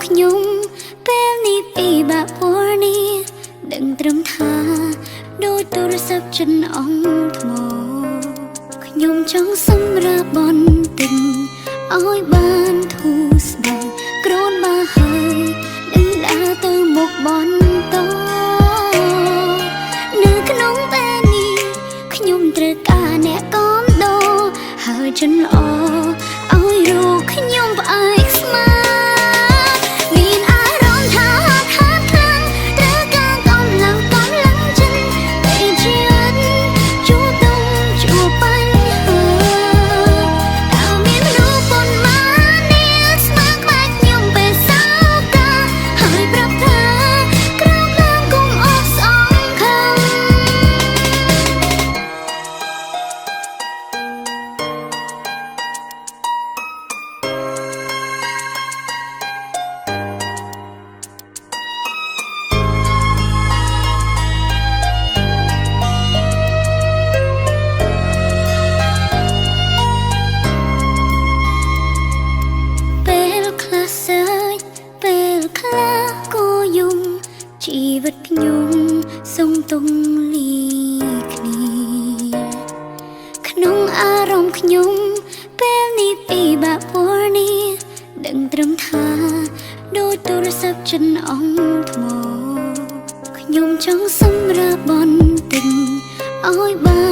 ខ្ញុំពេលនេះពិបាកព្រោះនេះដឹងត្រឹមថាដូចទូរស័ព្ទចិនអង្គថ្មខ្ញុំចង់សម្រាប់បន្តិចឲ្យបានធូរស្បើយក្រូនមកហើយនឹងដើរទៅមុខបន្តនៅក្នុងពេលនេះខ្ញុំត្រូវការអ្នកគាំទ្រហើយចិនល្អឲ្យរកខ្ញុំផ្អែកស្មាមានអារម្មណ៍ថាហត់ខ្លាំងត្រូវការកម្លាំងចិនពេលជីវិតជួបដងជួបបញ្ហាតើមានរូបប៉ុន្មានអ្នកស្មាក្បែរខ្ញុំពេលសោកាហើយប្រាប់ថាក្រោកឡើងកុំអស់សង្ឃឹមជីវិតខ្ញុំសុំទុំលីគ្នាក្នុងអារម្មណ៍ខ្ញុំពេលនេះពិបាកព្រោះនេះដឹងត្រឹមថាដូចទូរស័ព្ទចិនអង្គថ្មខ្ញុំចង់សម្រាប់បន្តិចឲ្យបាន